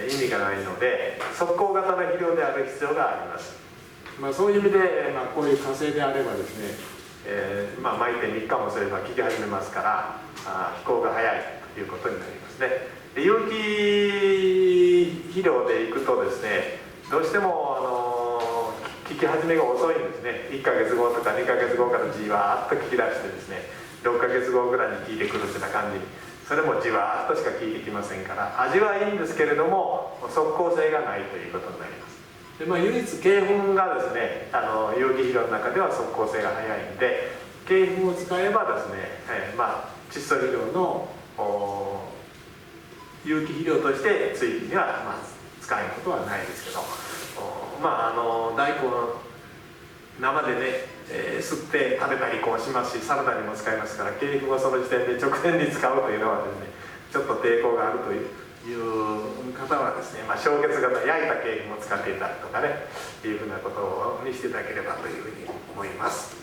意味がないので、速攻型の肥料である必要があります。そういう意味で、こういう火星であればですね、巻いて3日もすれば効き始めますから、飛行が早いということになりますね。で有機肥料でいくとですね、どうしても効き始めが遅いんですね。1ヶ月後とか2ヶ月後からじわーっと効き出してですね、6ヶ月後ぐらいに効いてくるというような感じに、それもじわーっとしか効いてきませんから、味はいいんですけれども即効性がないということになります。で、唯一鶏粉がですね、有機肥料の中では即効性が早いんで、鶏粉を使えばですね、窒素肥料の有機肥料として追肥には使えることはないですけど、大根を生でね、吸って食べたりしますし、サラダにも使いますから、鶏粉をその時点で直前に使うというのはですね、ちょっと抵抗があるという方はですね、焼結型焼いた鶏粉を使っていただくとかね、いうふうなことにしていただければというふうに思います。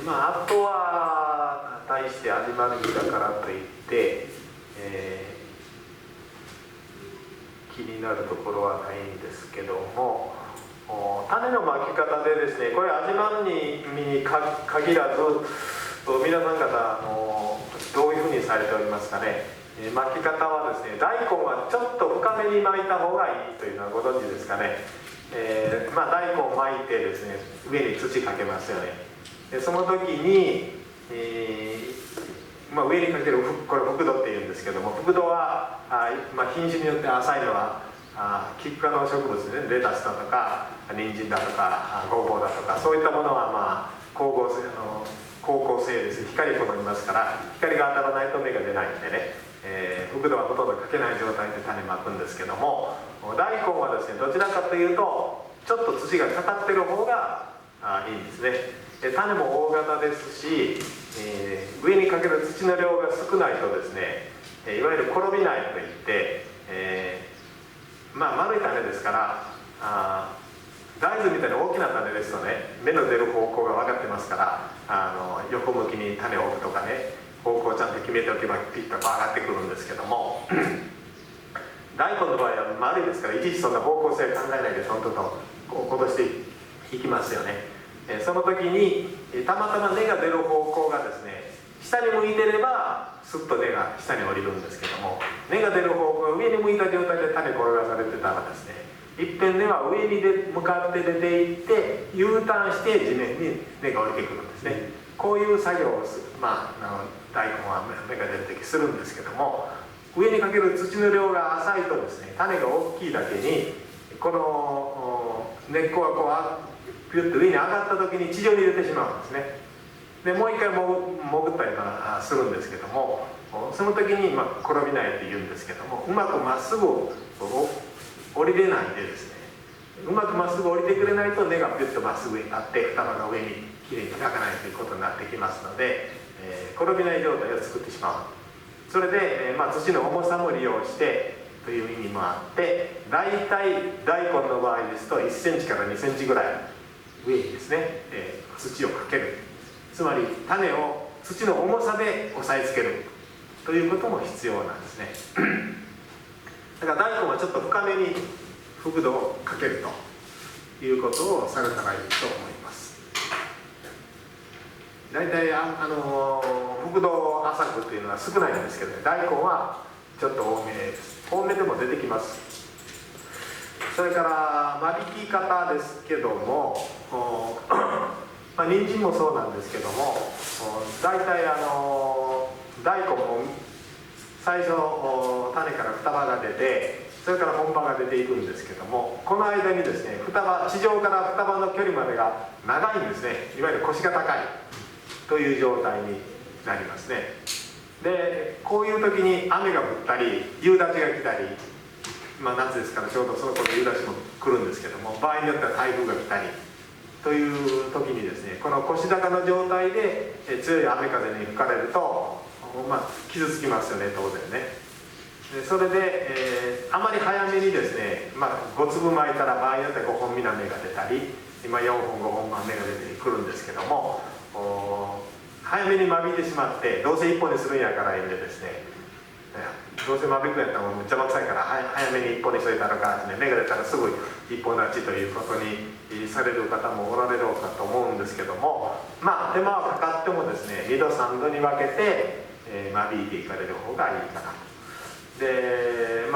あとは対して味まるぎだからといって、気になるところはないんですけども、種のまき方でですね、これ味まるぎに限らず皆さん方どういうふうにされておりますかね。まき方はですね、大根はちょっと深めに巻いた方がいいというのはご存知ですかね。大根を巻いてですね、上に土かけますよね。でその時に、上にかけるこれ覆土っていうんですけども、覆土は品種によって浅いのはキク科の植物で、ね、レタスだとか人参だとかゴーゴーだとか、そういったものは光合成です。光好みますから、光が当たらないと芽が出ないんでね、覆土はほとんどかけない状態で種まくんですけども、大根はですね、どちらかというとちょっと土がかかってる方がいいんですね。種も大型ですし、上にかける土の量が少ないとですね、いわゆる転びないといって、丸い種ですから、大豆みたいな大きな種ですとね、芽の出る方向が分かってますから、横向きに種を置くとかね、方向をちゃんと決めておけばピッと上がってくるんですけども大根の場合は丸いですから、いちいちそんな方向性考えないでトントンと落としていきますよね。その時にたまたま根が出る方向がですね、下に向いてればスッと根が下に降りるんですけども、根が出る方向が上に向いた状態で種転がされてたらですね、一辺根は上に向かって出ていって U ターンして地面に根が降りてくるんですね。こういう作業を大根は芽が出る時するんですけども、上にかける土の量が浅いとですね、種が大きいだけにこの根っこがピュッと上に上がった時に地上に出てしまうんですね。でもう一回潜ったりするんですけども、その時に転びないって言うんですけども、うまくまっすぐ降りれないでですね、うまくまっすぐ降りてくれないと根がピュッとまっすぐに立って双葉が上にきれいに開かないということになってきますので、転びない状態を作ってしまう。それで、土の重さも利用してという意味もあって、大体大根の場合ですと1センチから2センチぐらい上にですね、土をかける。つまり種を土の重さで押さえつけるということも必要なんですね。だから大根はちょっと深めに覆土をかけるということをされたらいいと思います。大体覆土浅くというのは少ないんですけどね、大根はちょっと多めです。多めでも出てきます。それから間引き方ですけども、人参もそうなんですけども、大体大根も最初種から双葉が出て、それから本葉が出ていくんですけども、この間にですね、地上から双葉の距離までが長いんですね。いわゆる腰が高いという状態になりますね。でこういう時に雨が降ったり夕立が来たり、夏ですからちょうどその頃夕立も来るんですけども、場合によっては台風が来たりという時にですね、この腰高の状態で強い雨風に吹かれると、傷つきますよね、当然ね。でそれで、あまり早めにですね、5粒巻いたら場合によっては5本目の芽が出たり、今4本5本芽が出てくるんですけども、早めに間引いてしまって、どうせ1本にするんやからいいんでですね、どうせ間引くんやったらもう邪魔くさいから早めに一本にしといたのかってね、芽が出たらすぐ一本立ちということにされる方もおられるかと思うんですけども、まあ手間はかかってもですね、2度3度に分けて、間引いていかれる方がいいかなと。で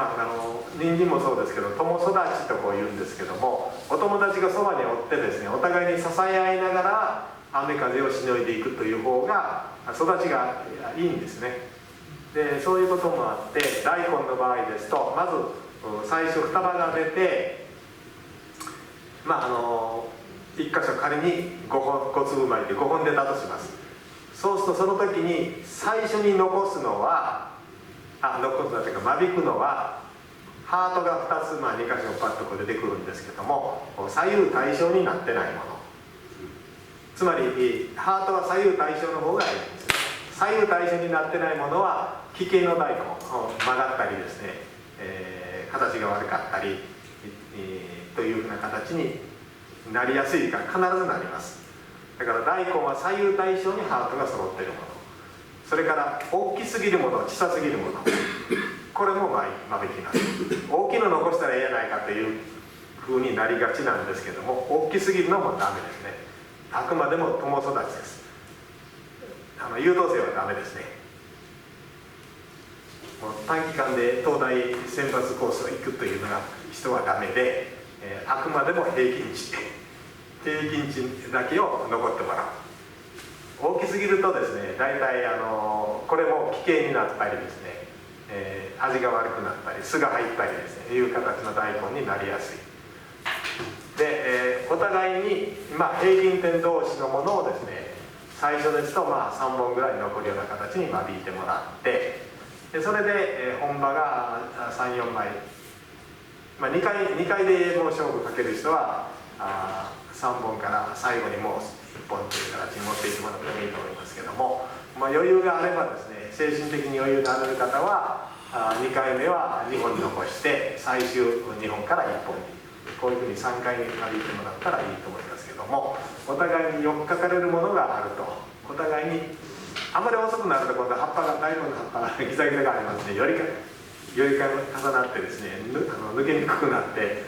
人参もそうですけど、友育ちとこう言うんですけども、お友達がそばにおってですね、お互いに支え合いながら雨風をしのいでいくという方が育ちがいいんですね。でそういうこともあって、大根の場合ですと、まず最初双葉が出て、1箇所仮に5粒巻いて5本出たとします。そうするとその時に最初に残すのは残すのというか間引くのは、ハートが2つ、2箇所パッとこう出てくるんですけども、左右対称になってないもの、つまりハートは左右対称の方がいいんです。左右対称になってないものは奇形の大根、曲がったりですね、形が悪かったり、というふうな形になりやすいから必ずなります。だから大根は左右対称にハートが揃っているもの、それから大きすぎるもの、小さすぎるもの、これも間引きます。大きいの残したらええやないかというふうになりがちなんですけども、大きすぎるのもダメですね。あくまでも友育ちです。優等生はダメですね。もう短期間で東大選抜コースを行くというのが人はダメで、あくまでも平均値だけを残ってもらう。大きすぎるとですね、大体これも奇形になったりですね、味が悪くなったり酢が入ったりですね、いう形の大根になりやすい。で、お互いに、平均点同士のものをですね、最初ですと3本ぐらい残るような形に間引いてもらって、でそれで、本葉が3、4枚、2回でもう勝負かける人は3本から最後にもう1本という形に持っていってもらってもいいと思いますけども、余裕があればですね、精神的に余裕のある方は2回目は2本残して最終2本から1本に、こういうふうに3回に間引いてもらったらいいと思いますけども、お互いによっかかれるものがあると、お互いにあまり遅くなると今度葉っぱが大根の葉っぱがギザギザがありますね、より重なってですね、抜けにくくなって、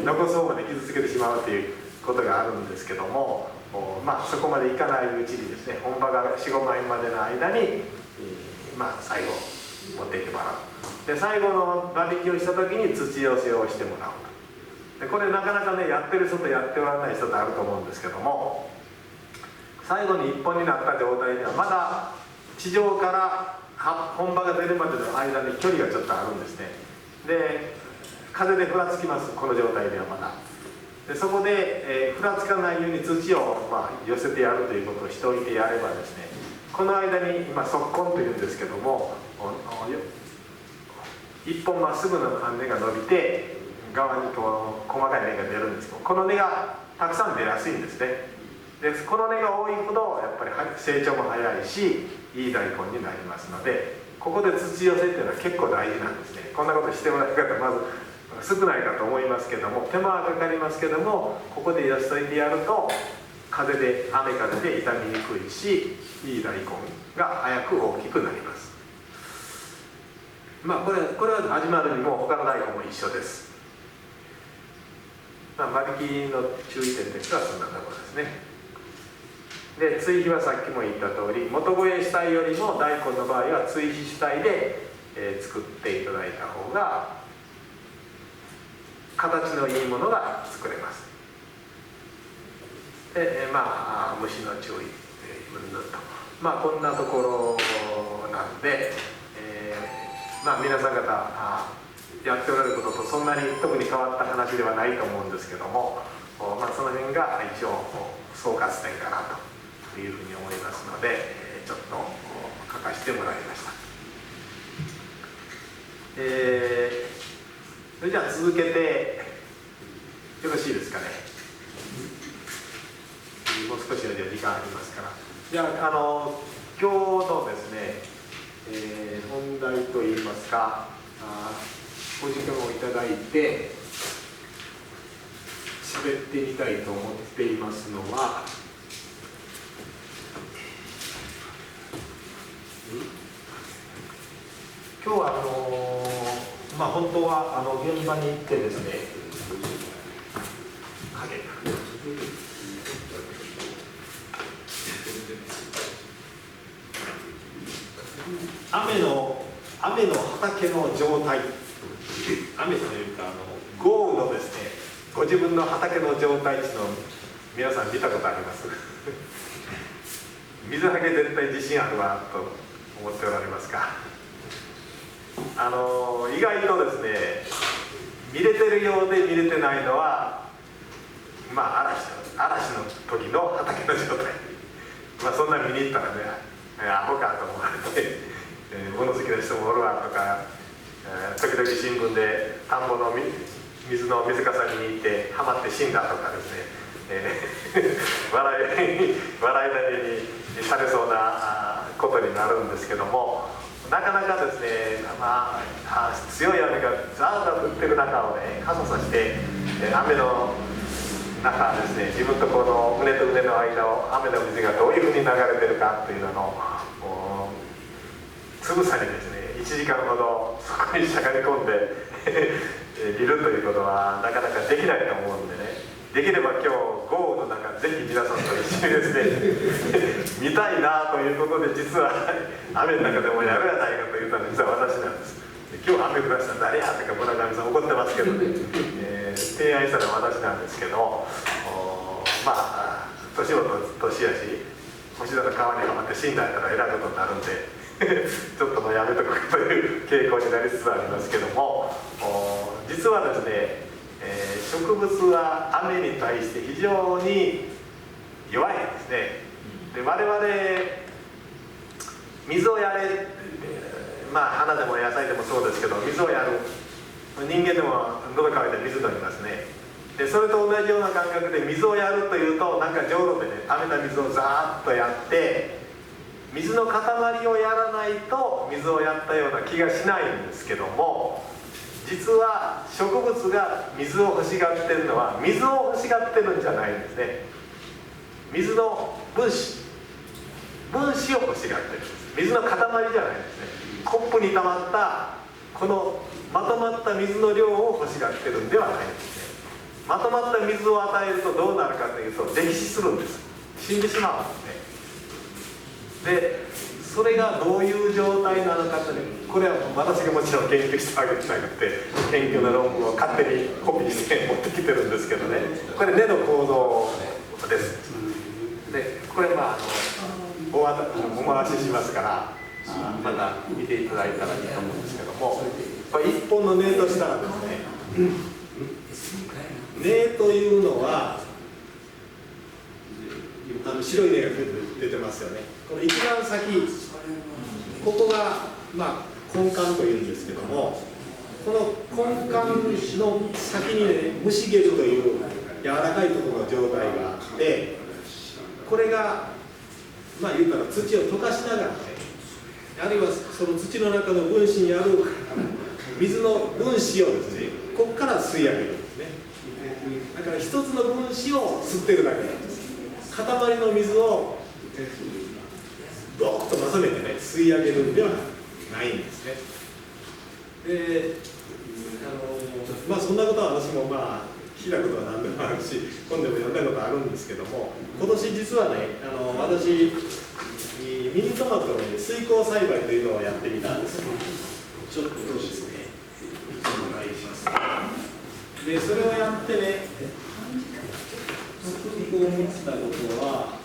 残す方まで傷つけてしまうということがあるんですけども、そこまでいかないうちにですね、本葉が 4,5 枚までの間に、最後持っていってもらう。で最後の間引きをした時に土寄せをしてもらうと。でこれなかなかね、やってる人とやっておらない人とあると思うんですけども、最後に一本になった状態ではまだ地上から本葉が出るまでの間に距離がちょっとあるんですね。で風でふらつきます、この状態ではまだ。でそこで、ふらつかないように土を、寄せてやるということをしておいてやればですね、この間に今側根というんですけども、一本まっすぐの根が伸びて側にこう細かい根が出るんですけど、この根がたくさん出やすいんですね。でこの根が多いほどやっぱり成長も早いし、いい大根になりますので、ここで土寄せっていうのは結構大事なんですね。こんなことしてもらう方まず少ないかと思いますけども、手間はかかりますけども、ここで寄せといてやると雨風で傷みにくいし、いい大根が早く大きくなります。これは始まるにも他の大根も一緒です。間引きの注意点としてはそんなところですね。で追肥はさっきも言った通り、元肥主体よりも大根の場合は追肥主体で、作っていただいた方が形のいいものが作れます。で虫の注意うんぬんと、こんなところなんで、皆さん方やっておられることとそんなに特に変わった話ではないと思うんですけども、その辺が一応総括点かなというふうに思いますので、ちょっと書かせてもらいました。それじゃあ続けてよろしいですかね。もう少しの時間ありますから、じゃあ今日のですね、本題といいますか、お時間をいただいて喋ってみたいと思っていますのは、今日は本当は現場に行ってですね、雨の畑の状態、雨というか豪雨のですね、ご自分の畑の状態っていうのを皆さん見たことあります？水はけ絶対自信あるわと思っておられますか？意外とですね、見れてるようで見れてないのは、嵐の時の畑の状態、そんな見に行ったらね、アホかと思われて、物好きな人もおるわとか、時々新聞で田んぼの水の水かさに行ってはまって死んだとかですね、笑い種にされそうなことになるんですけども、なかなかですね、強い雨がザーザー降ってる中をね、傘さして、雨の中ですね、自分とこの胸と胸の間を雨の水がどういうふうに流れてるかというのをつぶさにですね、1時間ほどそこにしゃがり込んでいるということはなかなかできないと思うんでね、できれば今日豪雨の中ぜひ皆さんと一緒にですね見たいなということで、実は雨の中でもやるやないかと言ったのは実は私なんです。今日雨降らしたら誰やとか村上さん怒ってますけどね、提案したのは私なんですけど、年も年やし、星田の川にはまって死んだんやったらえらいことになるんでちょっともうやめとくという傾向になりつつありますけども、実はですね、植物は雨に対して非常に弱いんですね。で、我々水をやれ、花でも野菜でもそうですけど、水をやる、人間でも喉乾いて水飲みますね。で、それと同じような感覚で水をやるというと、なんかじょうろでね、溜めた水をザーッとやって水の塊をやらないと水をやったような気がしないんですけども、実は植物が水を欲しがってるのは水を欲しがってるんじゃないんですね。水の分子を欲しがってるんです。水の塊じゃないんですね。コップに溜まったこのまとまった水の量を欲しがってるんではないんですね。まとまった水を与えるとどうなるかというと溺死するんです。死んでしまうんですね。で、それがどういう状態なのかという、これは私がもちろん研究したわけじゃなくて、研究の論文を勝手にコピーして持ってきてるんですけどね、これ根の構造です。で、これお回ししますから、また見ていただいたらいいと思うんですけども、一本の根としたらですね、根というのは白い根が出てますよね。この一番先、ここが根幹というんですけども、この根幹の先にね、虫ゲルという柔らかいところの状態があって、これが言うたら土を溶かしながらね、あるいはその土の中の分子にある水の分子をですね、ここから吸い上げるんですね。だから一つの分子を吸ってるだけなんです。塊の水をドーッとまとめてね、吸い上げるんではないんですね。で、そんなことは私も聞いたことは何でもあるし、本でも読んだことあるんですけども、今年実はね、私ミニトマトの、水耕栽培というのをやってみたんです。ちょっとですね、お願いします。で、それをやってね、こう思ったことは、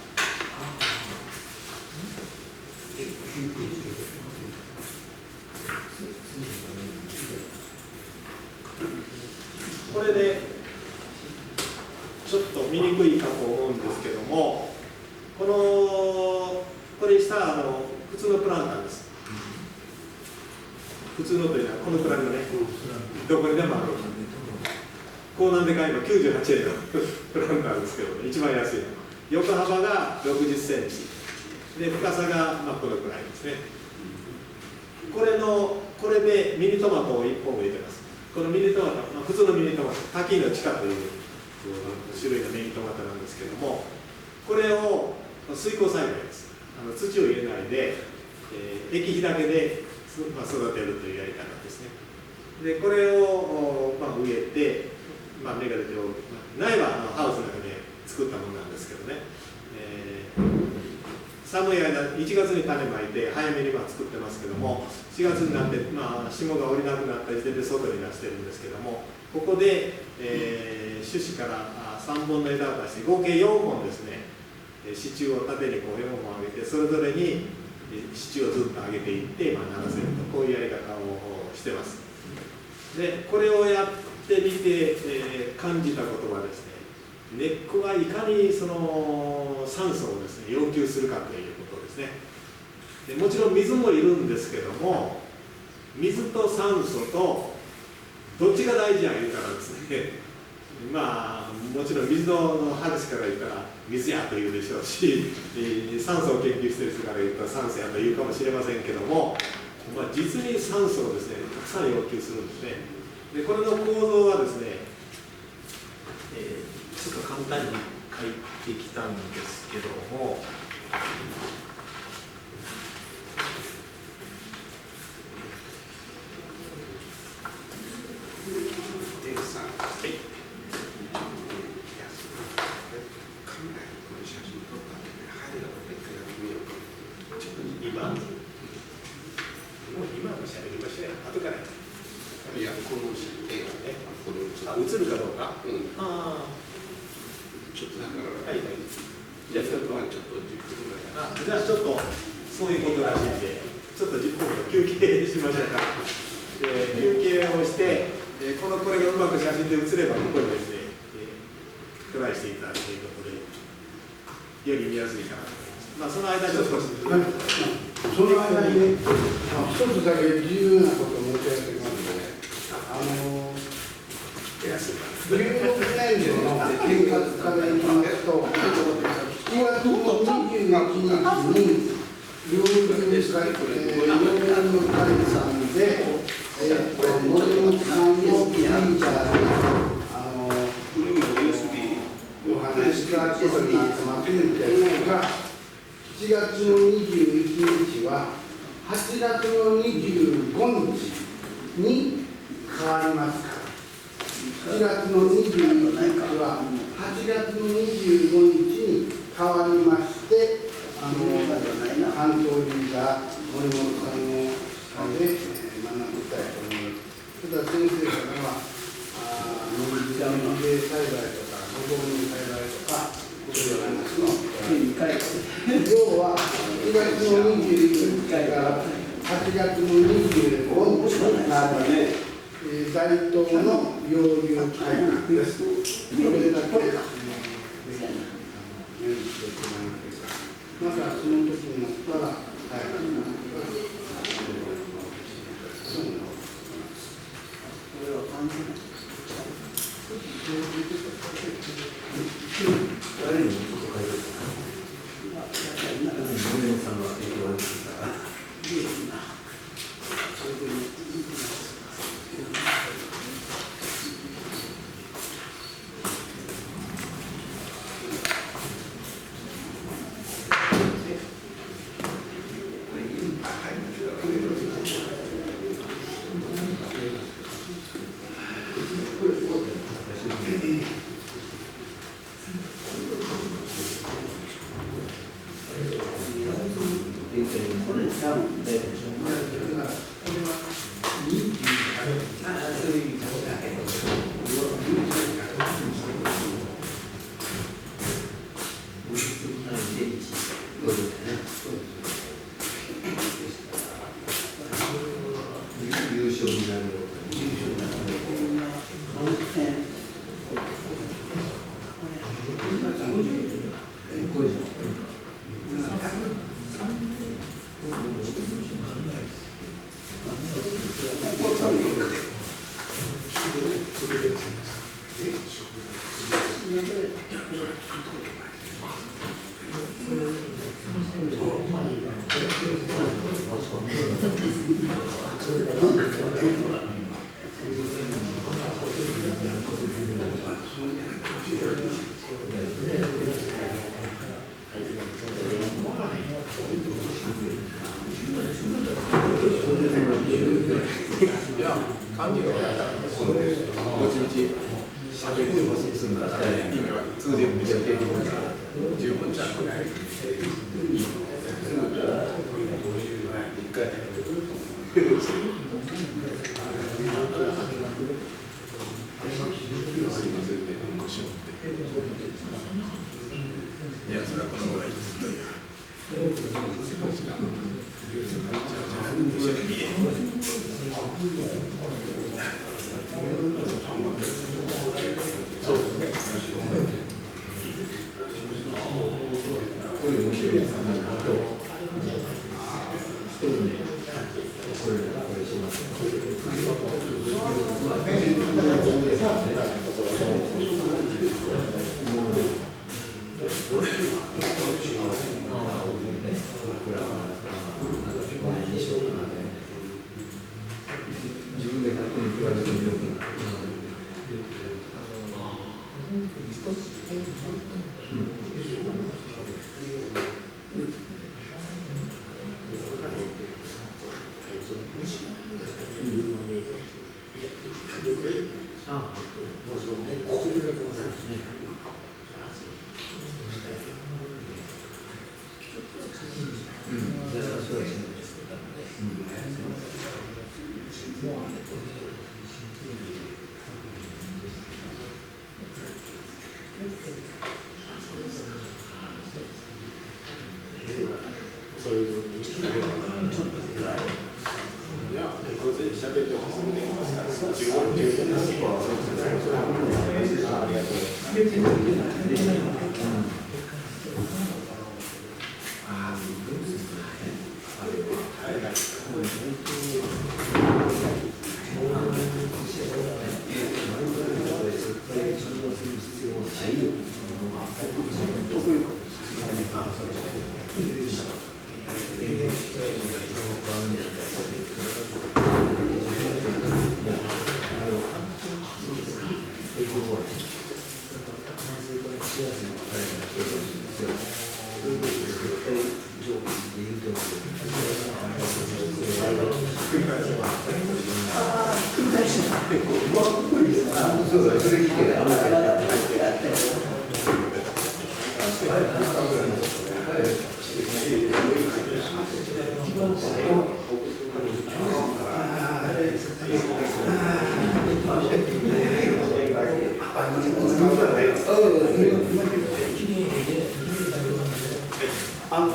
これでちょっと見にくいかと思うんですけども、これした普通のプランターです。普通のというのはこのくらいのね、どこにでもある。こうなんで買えば98円のプランターですけど、一番安いの。横幅が60センチ。で、深さがこのくらいですね。これでミニトマトを1本植えてます。このミニトマト、普通のミニトマト、滝の地下という種類のミニトマトなんですけども、これを水耕栽培です。土を入れないで、液肥だけで育てるというやり方ですね。でこれを、植えて、芽が出て苗はハウスの中で作ったものなんですけどね、寒い間1月に種まいて早めに作ってますけども、4月になって、霜が降りなくなった時点で外に出してるんですけども、ここで、種子から3本の枝を出して合計4本ですね、支柱を縦に4本上げて、それぞれに支柱をずっと上げていってならせると、こういうやり方をしてます。でこれをやってみて、感じたことはですね、根っこがいかにその酸素をですね要求するかということですね。でもちろん水もいるんですけども、水と酸素とどっちが大事や言うたらですね、もちろん水の話から言ったら水やと言うでしょうし、酸素を研究している人から言ったら酸素やと言うかもしれませんけども、実に酸素をですねたくさん要求するんですね。でこれの構造はですね、ちょっと簡単に書いてきたんですけども、今の写真後からいやこの絵がね、映るかどうか、ちょっとだからじゃあちょっと10分ぐらいじゃあちょっとそういうことらしいんで、ちょっと10分休憩しましょうか。休憩をして、これがうまく写真で写ればここにですね、トライしていただくということでより見やすいかなと思います。その間に少しその間にね、一つだけ重要なことを申し上げておきますので、16年度の計画からいきますと、7月の21日に、領有会、領有の会さんで、森本さんのリーダーで、お話したことになってますんですが、7月の21日は8月の25日に変わりますから、7月の21日は8月の25日に変わりまして、関東リーダー森本さんの下で学びたいと思います。ただ先生からは農業栽培とかごぼうの栽培とかそういう話の要は7月の21日から8月の25日まで大東の領有改革です。これだけまたその時になったら喋っても済んだら意味は通じるんで十分ちゃんとね。一回。いや、それはこの方がいいです。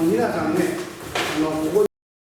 皆さんね、